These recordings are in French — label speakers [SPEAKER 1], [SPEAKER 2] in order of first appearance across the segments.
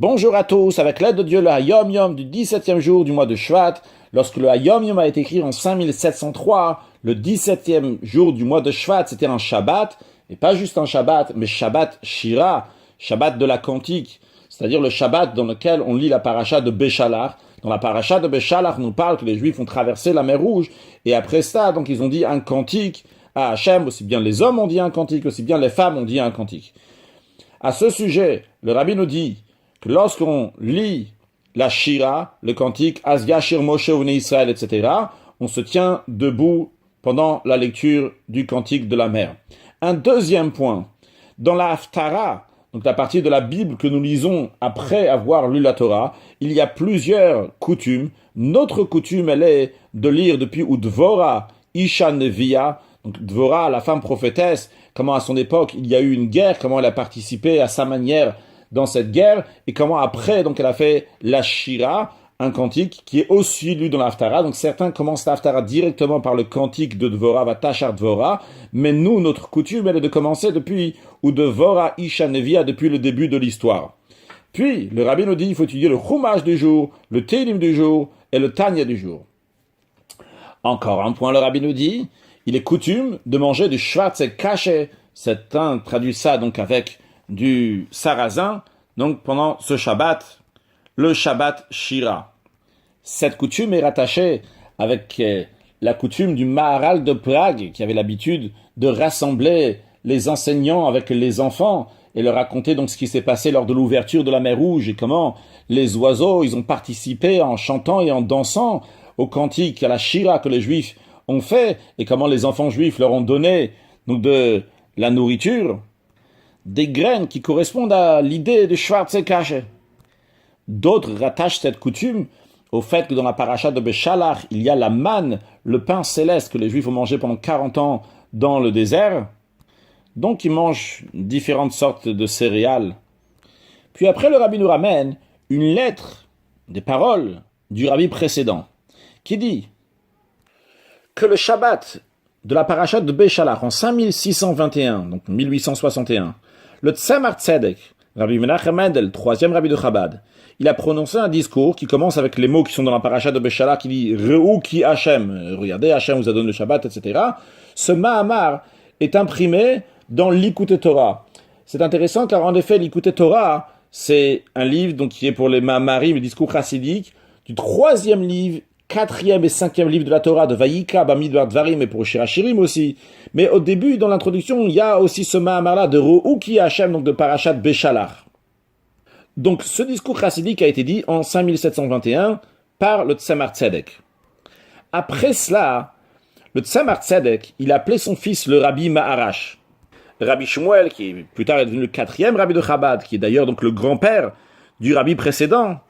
[SPEAKER 1] Bonjour à tous, avec l'aide de Dieu, le Hayom Yom du 17e jour du mois de Shvat, lorsque le Hayom Yom a été écrit en 5703, le 17e jour du mois de Shvat, c'était un Shabbat, et pas juste un Shabbat, mais Shabbat Shira, Shabbat de la cantique, c'est-à-dire le Shabbat dans lequel on lit la paracha de Béchalach. Dans la paracha de Béchalach, on nous parle que les Juifs ont traversé la mer Rouge, et après ça, donc ils ont dit un cantique à Hachem, aussi bien les hommes ont dit un cantique, aussi bien les femmes ont dit un cantique. À ce sujet, le Rabbi nous dit que lorsqu'on lit la Shira, le cantique, Az Yashir Moshe Uvnei Israël, etc., on se tient debout pendant la lecture du cantique de la mer. Un deuxième point, dans la Haftara, donc la partie de la Bible que nous lisons après avoir lu la Torah, il y a plusieurs coutumes. Notre coutume, elle est de lire depuis Udvora, Isha Neviya, donc Dvora, la femme prophétesse, comment à son époque il y a eu une guerre, comment elle a participé à sa manière dans cette guerre, et comment après, donc elle a fait la Shira, un cantique qui est aussi lu dans l'Haftara. Donc certains commencent l'Haftara directement par le cantique de Dvora, Vatachar Dvora, mais nous, notre coutume, elle est de commencer depuis, ou Dvora Isha Neviya, depuis le début de l'histoire. Puis, le Rabbi nous dit, il faut étudier le Chumash du jour, le Télim du jour, et le Tanya du jour. Encore un point, le Rabbi nous dit, il est coutume de manger du Schwarze Kaché, certains traduisent ça donc avec du sarrasin, donc pendant ce Shabbat, le Shabbat Shira. Cette coutume est rattachée avec la coutume du Maharal de Prague, qui avait l'habitude de rassembler les enseignants avec les enfants et leur raconter donc ce qui s'est passé lors de l'ouverture de la mer Rouge et comment les oiseaux, ils ont participé en chantant et en dansant au cantique, à la Shira que les Juifs ont fait, et comment les enfants juifs leur ont donné donc de la nourriture, des graines qui correspondent à l'idée de Schwarze Kaché. D'autres rattachent cette coutume au fait que dans la paracha de Béchalach, il y a la manne, le pain céleste que les Juifs ont mangé pendant 40 ans dans le désert. Donc ils mangent différentes sortes de céréales. Puis après, le Rabbi nous ramène une lettre, des paroles du Rabbi précédent, qui dit que le Shabbat de la paracha de Béchalach en 5621, donc 1861, le Tzemar Tzedek, Rabbi Menachem Mendel, troisième Rabbi de Chabad, il a prononcé un discours qui commence avec les mots qui sont dans la paracha de Béchalach, qui dit « Re'u ki Hashem », regardez, Hashem vous a donné le Shabbat, etc. Ce Mahamar est imprimé dans l'Ikouté Torah. C'est intéressant car en effet, l'Ikouté Torah, c'est un livre donc, qui est pour les Mahamarim, les discours chassidiques, du troisième livre, quatrième et cinquième livre de la Torah, de Vayikra, Bamidbar Dvarim, et pour Shirachirim aussi. Mais au début, dans l'introduction, il y a aussi ce Mahamar-là de Re'u ki Hashem, donc de Parashat Béchalach. Donc ce discours chassidique a été dit en 5721 par le Tzemar Tzedek. Après cela, le Tzemar Tzedek, il a appelé son fils le Rabbi Maharash. Rabbi Shmuel, qui plus tard est devenu le quatrième Rabbi de Chabad, qui est d'ailleurs donc le grand-père du Rabbi précédent.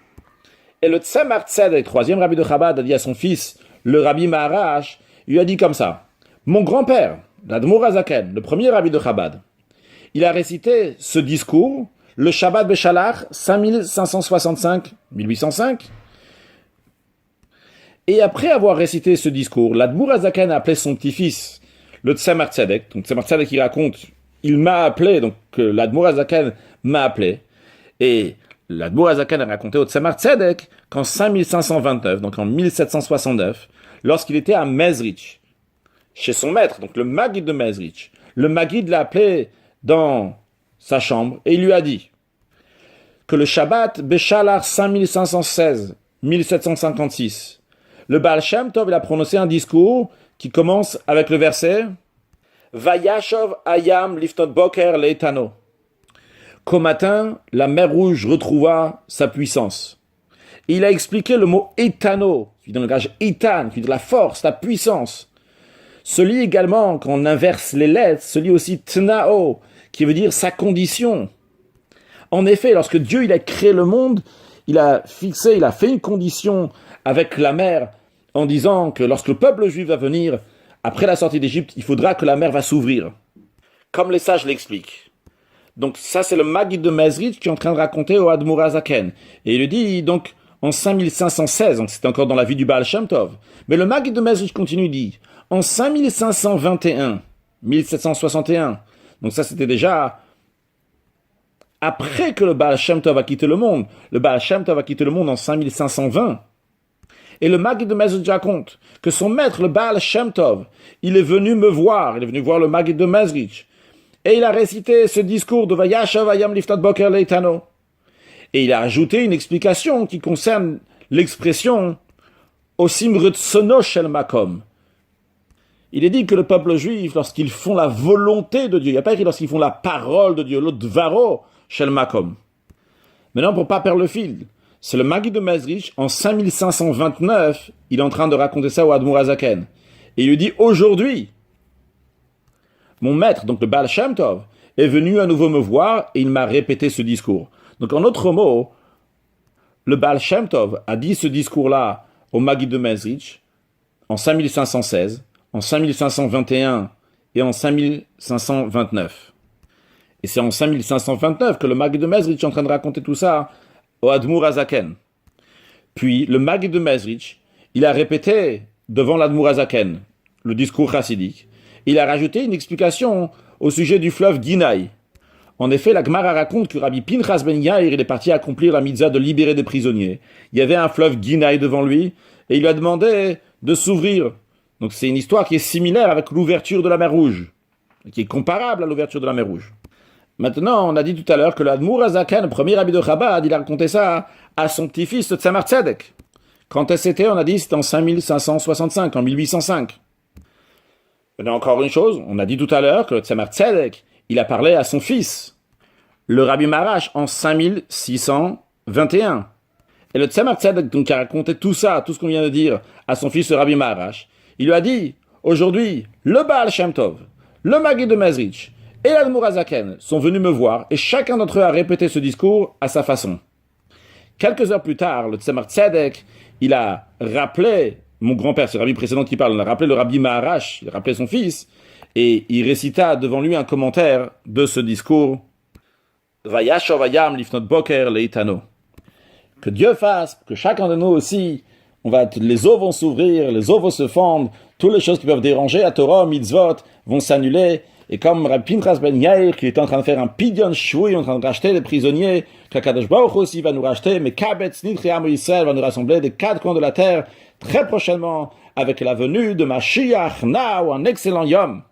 [SPEAKER 1] Et le Tzemar Tzedek, troisième Rabbi de Chabad, a dit à son fils, le Rabbi Maharash, il lui a dit comme ça, mon grand-père, l'Admour HaZaken, le premier Rabbi de Chabad, il a récité ce discours, le Shabbat Béchalach, 5565-1805. Et après avoir récité ce discours, l'Admour HaZaken a appelé son petit-fils, le Tzemar Tzedek. Donc Tzemar Tzedek, il raconte, il m'a appelé, donc l'Admour HaZaken m'a appelé. Et l'Admour HaZaken a raconté au Tzemar Tzedek qu'en 5529, donc en 1769, lorsqu'il était à Mezrich, chez son maître, donc le Maguid de Mezrich, le Maguid l'a appelé dans sa chambre et il lui a dit que le Shabbat Béchalach 5516-1756, le Baal Shem Tov, il a prononcé un discours qui commence avec le verset Vayashov Ayam Liftot Boker Leitano. Qu'au matin, la mer Rouge retrouva sa puissance. Et il a expliqué le mot Etano, qui est dans le langage Etan, qui est de la force, la puissance. Se lit également, quand on inverse les lettres, se lit aussi Tnao, qui veut dire sa condition. En effet, lorsque Dieu il a créé le monde, il a fait une condition avec la mer, en disant que lorsque le peuple juif va venir, après la sortie d'Égypte, il faudra que la mer va s'ouvrir. Comme les sages l'expliquent. Donc ça, c'est le Maguid de Mezrich qui est en train de raconter au Admour HaZaken. Et il le dit donc en 5516, donc c'est encore dans la vie du Baal Shem Tov. Mais le Maguid de Mezrich continue, il dit, en 5521, 1761, donc ça c'était déjà après que le Baal Shem Tov a quitté le monde. Le Baal Shem Tov a quitté le monde en 5520. Et le Maggid de Mezrich raconte que son maître, le Baal Shem Tov, il est venu me voir, il est venu voir le Maggid de Mezrich. Et il a récité ce discours de Vayashav Hayam Lifnat Boker Leitano. Et il a ajouté une explication qui concerne l'expression Osim Ritzono Shel Makom. Il est dit que le peuple juif, lorsqu'ils font la volonté de Dieu, il n'y a pas écrit lorsqu'ils font la parole de Dieu, l'Odvaro Shel Makom. Maintenant, pour ne pas perdre le fil, c'est le Maggid de Mezrich, en 5529, il est en train de raconter ça au Admour Hazaken. Et il lui dit, aujourd'hui, mon maître, donc le Baal Shem Tov, est venu à nouveau me voir et il m'a répété ce discours. Donc en d'autres mots, le Baal Shem Tov a dit ce discours-là au Maggid de Mezrich en 5516, en 5521 et en 5529. Et c'est en 5529 que le Maggid de Mezrich est en train de raconter tout ça au Admour Hazaken. Puis le Maggid de Mezrich, il a répété devant l'Admour Hazaken le discours chassidique. Il a rajouté une explication au sujet du fleuve Guinaï. En effet, la Gemara raconte que Rabbi Pinchas ben Yair, il est parti accomplir la mitzvah de libérer des prisonniers. Il y avait un fleuve Guinaï devant lui et il lui a demandé de s'ouvrir. Donc c'est une histoire qui est similaire avec l'ouverture de la mer Rouge, qui est comparable à l'ouverture de la mer Rouge. Maintenant, on a dit tout à l'heure que l'Admour Hazaken, le premier rabbi de Chabad, il a raconté ça à son petit-fils, le Tzemar Tzedek. Quand c'était, on a dit, c'était en 5565, en 1805. Maintenant, encore une chose, on a dit tout à l'heure que le Tzemar Tzedek, il a parlé à son fils, le Rabbi Marash, en 5621. Et le Tzemar Tzedek, donc, qui a raconté tout ça, tout ce qu'on vient de dire, à son fils, le Rabbi Marash, il lui a dit, aujourd'hui, le Baal Shem Tov, le Maggid de Mezrich, et l'Admour Hazaken sont venus me voir, et chacun d'entre eux a répété ce discours à sa façon. Quelques heures plus tard, le Tzemar Tzedek, il a rappelé mon grand-père, c'est le rabbi précédent qui parle, il a rappelé le Rabbi Maharash, il a rappelé son fils, et il récita devant lui un commentaire de ce discours. Vayashov Hayam Lifnot Boker Leitano. Que Dieu fasse, que chacun de nous aussi, les eaux vont s'ouvrir, les eaux vont se fendre, toutes les choses qui peuvent déranger à Torah, mitzvot, vont s'annuler. Et comme Rabbi Pinchas ben Yair, qui est en train de faire un pidyon shvoui, en train de racheter des prisonniers, qu'Akadosh Baruch Hu aussi va nous racheter, mais Kabetz Nitri Am Yisrael va nous rassembler des quatre coins de la terre très prochainement avec la venue de Mashiach, now, un excellent Yom.